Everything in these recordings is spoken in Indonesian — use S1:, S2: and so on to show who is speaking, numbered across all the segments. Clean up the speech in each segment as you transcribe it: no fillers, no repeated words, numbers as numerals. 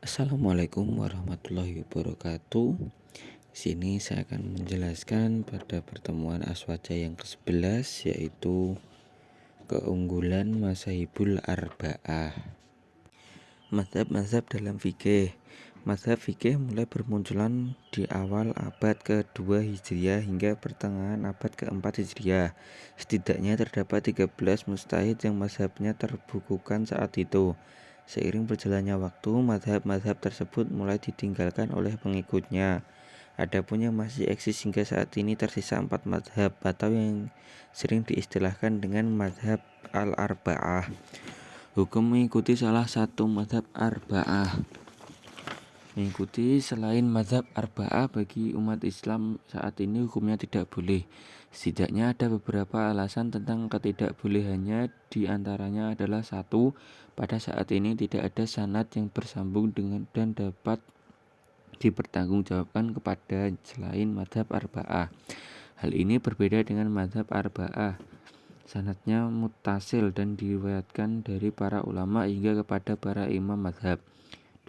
S1: Assalamualaikum warahmatullahi wabarakatuh. Di sini saya akan menjelaskan pada pertemuan aswaja yang ke-11, yaitu keunggulan mazhabul arba'ah. Mazhab-mazhab dalam fikih. Mazhab fikih mulai bermunculan di awal abad ke-2 Hijriah hingga pertengahan abad ke-4 Hijriah. Setidaknya terdapat 13 mujtahid yang mazhabnya terbukukan saat itu. Seiring berjalannya waktu, mazhab-mazhab tersebut mulai ditinggalkan oleh pengikutnya. Adapun yang masih eksis hingga saat ini tersisa 4 mazhab atau yang sering diistilahkan dengan mazhab al-arba'ah. Hukum mengikuti salah satu mazhab arba'ah. Mengikuti selain mazhab arba'ah bagi umat Islam saat ini hukumnya tidak boleh. Setidaknya ada beberapa alasan tentang ketidakbolehannya, di antaranya adalah 1. Pada saat ini tidak ada sanad yang bersambung dengan dan dapat dipertanggungjawabkan kepada selain mazhab arba'ah. Hal ini berbeda dengan mazhab arba'ah. Sanadnya muttasil dan diriwayatkan dari para ulama hingga kepada para imam mazhab.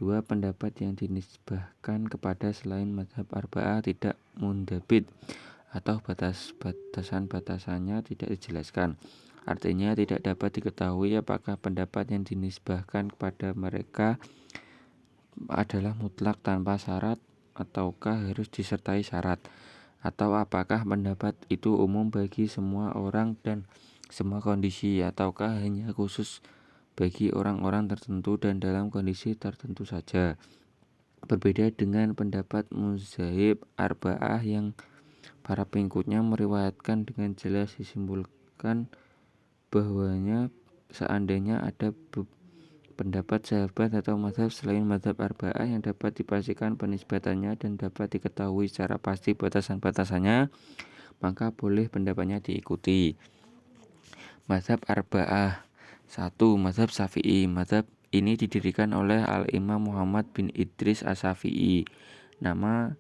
S1: 2. Pendapat yang dinisbahkan kepada selain mazhab arba'ah tidak mundabit atau batasan-batasannya tidak dijelaskan. Artinya tidak dapat diketahui apakah pendapat yang dinisbahkan kepada mereka adalah mutlak tanpa syarat ataukah harus disertai syarat, atau apakah pendapat itu umum bagi semua orang dan semua kondisi, ataukah hanya khusus bagi orang-orang tertentu dan dalam kondisi tertentu saja. Berbeda dengan pendapat mazhab arba'ah yang para pengikutnya meriwayatkan dengan jelas disimpulkan bahwanya seandainya ada pendapat sahabat atau mazhab selain mazhab arba'ah yang dapat dipastikan penisbatannya dan dapat diketahui secara pasti batasan-batasannya, maka boleh pendapatnya diikuti. Mazhab arba'ah. 1. Mazhab Syafi'i. Mazhab ini didirikan oleh Al-Imam Muhammad bin Idris Asy-Syafi'i. Nama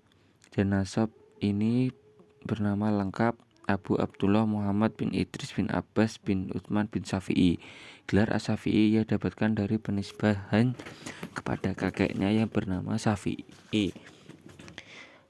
S1: dan nasab ini bernama lengkap Abu Abdullah Muhammad bin Idris bin Abbas bin Utsman bin Syafi'i. Gelar Asy-Syafi'i ia dapatkan dari penisbahan kepada kakeknya yang bernama Syafi'i.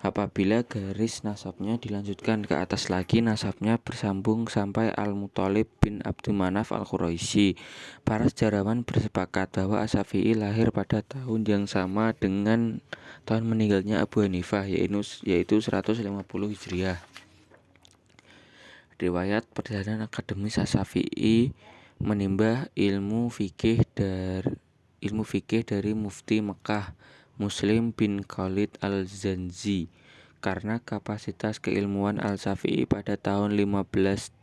S1: Apabila garis nasabnya dilanjutkan ke atas lagi, nasabnya bersambung sampai Al-Muthalib bin Abdul-Manaf Al-Quraisy. Para sejarawan bersepakat bahwa Asy-Syafi'i lahir pada tahun yang sama dengan tahun meninggalnya Abu Hanifah, yaitu 150 Hijriah. Riwayat perjalanan akademis Asy-Syafi'i menimba ilmu fikih dari Mufti Mekkah Muslim bin Khalid Al-Zanzi. Karena kapasitas keilmuan Al-Syafi'i pada tahun 15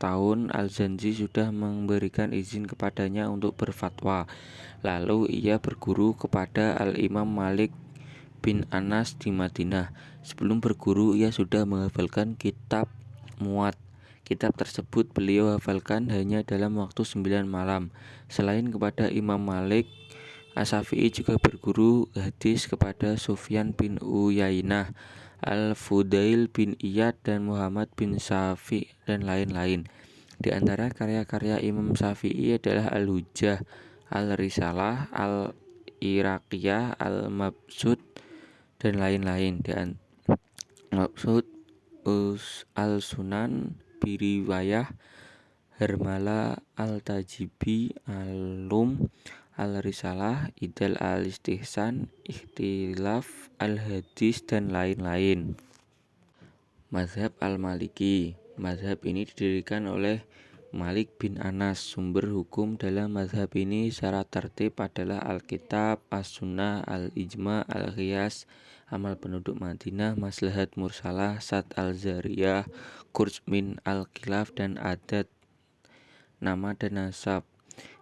S1: tahun, Al-Zanzi sudah memberikan izin kepadanya untuk berfatwa. Lalu ia berguru kepada Al-Imam Malik bin Anas di Madinah. Sebelum berguru ia sudah menghafalkan kitab Muwatta. Kitab tersebut beliau hafalkan hanya dalam waktu 9 malam. Selain kepada Imam Malik, Asy-Syafi'i juga berguru hadis kepada Sufyan bin Uyainah, Al-Fudail bin Iyad, dan Muhammad bin Syafi' dan lain-lain. Di antara karya-karya Imam Syafi'i adalah Al-Hujjah, Al-Risalah, Al-Iraqiyah, Al-Mabsut, dan lain-lain. Mabsut, Al-Sunan, Biriwayah, Harmala, Al-Tajibi, Al-Lum, Al-Risalah, Idal Al-Istihsan, Ikhtilaf Al-Hadis, dan lain-lain. Mazhab Al-Maliki. Mazhab ini didirikan oleh Malik bin Anas. Sumber hukum dalam mazhab ini secara tertib adalah Alkitab, As-Sunnah, Al-Ijma, Al-Qiyas, Amal penduduk Madinah, Maslahat Mursalah, Sad Al-Zariyah, Kurzmin, Al-Khilaf, dan Adat. Nama dan nasab.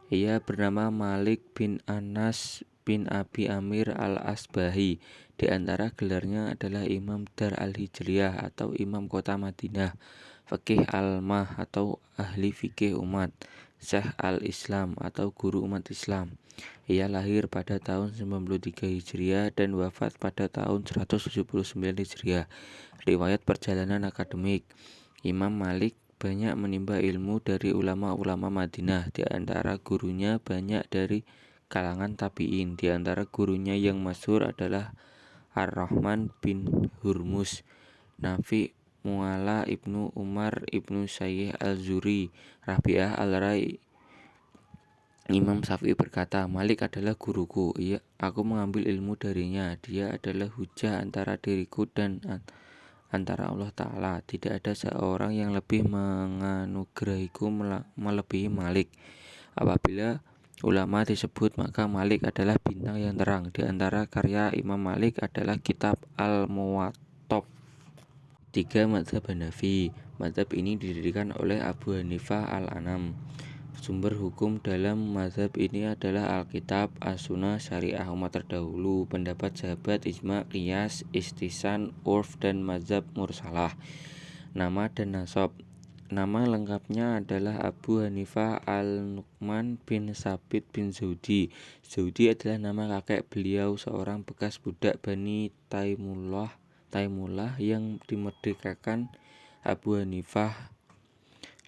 S1: Ia bernama Malik bin Anas bin Abi Amir Al-Asbahi. Di antara gelarnya adalah Imam Dar Al-Hijriyah atau Imam Kota Madinah, Faqih Al-Mah atau Ahli Fikih Umat, Syekh Al-Islam atau Guru Umat Islam. Ia lahir pada tahun 93 Hijriah dan wafat pada tahun 179 Hijriah. Riwayat perjalanan akademik. Imam Malik banyak menimba ilmu dari ulama-ulama Madinah. Di antara gurunya banyak dari kalangan tabi'in. Di antara gurunya yang masyhur adalah Ar-Rahman bin Hurmuz, Nafi, Mu'alla ibnu Umar ibnu Sayyih al-Zuri, Rabi'ah al-Rai. Imam Syafi'i berkata, Malik adalah guruku. Iya, aku mengambil ilmu darinya. Dia adalah hujah antara diriku dan antara Allah Ta'ala. Tidak ada seorang yang lebih menganugerahiku melebihi Malik. Apabila ulama disebut, maka Malik adalah bintang yang terang. Di antara karya Imam Malik adalah kitab Al-Muwattah. 3. Mazhab Hanafi. Mazhab ini didirikan oleh Abu Hanifah Al-Anam. Sumber hukum dalam mazhab ini adalah Alkitab, As-Sunnah, Syariah umat terdahulu, pendapat sahabat, ijma, qiyas, istisan, urf, dan mazhab mursalah. Nama dan nasab. Nama lengkapnya adalah Abu Hanifah Al-Nu'man bin Sabit bin Zaudi. Zaudi adalah nama kakek beliau, seorang bekas budak Bani Taimullah yang dimerdekakan. Abu Hanifah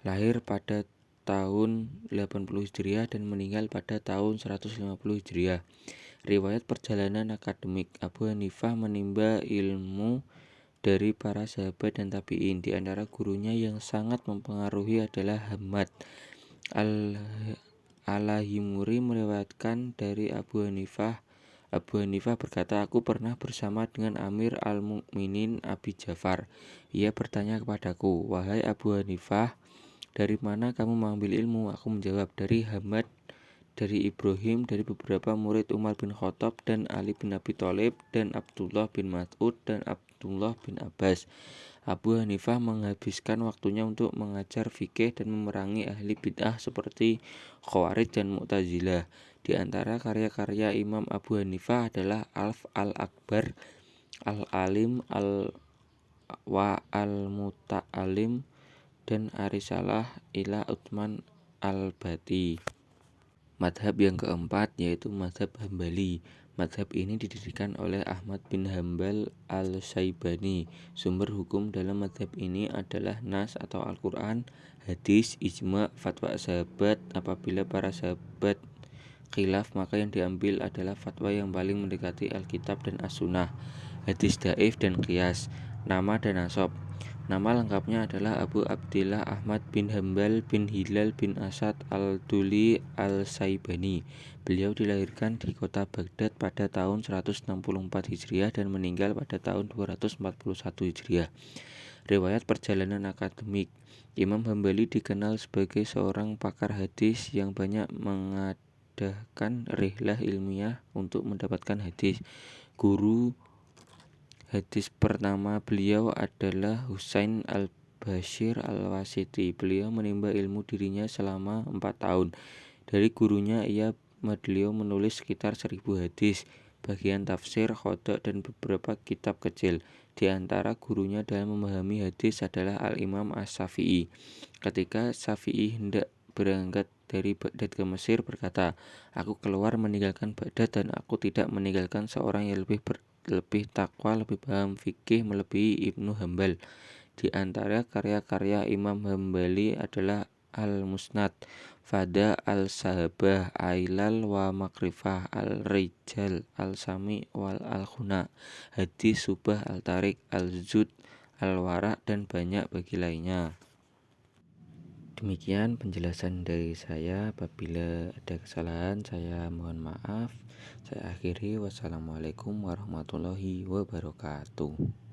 S1: lahir pada tahun 80 Hijriah dan meninggal pada tahun 150 Hijriah. Riwayat perjalanan akademik. Abu Hanifah menimba ilmu dari para sahabat dan tabi'in. Di antara gurunya yang sangat mempengaruhi adalah Hamad Al-Himuri meriwayatkan dari Abu Hanifah. Abu Hanifah berkata, aku pernah bersama dengan Amir al-Mu'minin Abi Ja'far. Ia bertanya kepadaku, wahai Abu Hanifah, dari mana kamu mengambil ilmu? Aku menjawab, dari Hamad, dari Ibrahim, dari beberapa murid Umar bin Khattab dan Ali bin Abi Thalib dan Abdullah bin Mas'ud dan Abdullah bin Abbas. Abu Hanifah menghabiskan waktunya untuk mengajar fikih dan memerangi ahli bid'ah seperti Khawarij dan Mu'tazilah. Di antara karya-karya Imam Abu Hanifah adalah Alf al-Akbar, Al-Alim, wa Al-Muta'alim, dan Arisalah ila Utsman al-Bati. Madhab yang keempat yaitu Madhab Hambali. Madhab ini didirikan oleh Ahmad bin Hambal al-Syaibani. Sumber hukum dalam madhab ini adalah Nas atau Al-Quran, hadis, ijma, fatwa sahabat. Apabila para sahabat khilaf, maka yang diambil adalah fatwa yang paling mendekati Alkitab dan As-Sunnah, hadis dhaif dan qiyas. Nama dan nasab. Nama lengkapnya adalah Abu Abdillah Ahmad bin Hambal bin Hilal bin Asad al-Duli al-Saibani. Beliau dilahirkan di kota Baghdad pada tahun 164 Hijriah dan meninggal pada tahun 241 Hijriah. Riwayat perjalanan akademik. Imam Hambali dikenal sebagai seorang pakar hadis yang banyak mengadakan rihlah ilmiah untuk mendapatkan hadis. Guru hadis pertama beliau adalah Husain al-Bashir al-Wasiti. Beliau menimba ilmu dirinya selama 4 tahun. Dari gurunya beliau menulis sekitar 1000 hadis, bagian tafsir, qada, dan beberapa kitab kecil. Di antara gurunya dalam memahami hadis adalah Al-Imam As-Syafi'i. Ketika Syafi'i hendak berangkat dari Baghdad ke Mesir, berkata, aku keluar meninggalkan Baghdad dan aku tidak meninggalkan seorang yang lebih takwa, lebih paham fikih melebihi Ibnu Hambal. Di antara karya-karya Imam Hambali adalah Al-Musnad, Fada al-Sahabah, Ailal wa Makrifah, Al-Rijal, Al-Sami wal Al-Khuna, Hadis Subah, Al-Tarik, Al-Zud, Al-Wara, dan banyak bagi lainnya. Demikian penjelasan dari saya. Apabila ada kesalahan, saya mohon maaf. Saya akhiri. Wassalamualaikum warahmatullahi wabarakatuh.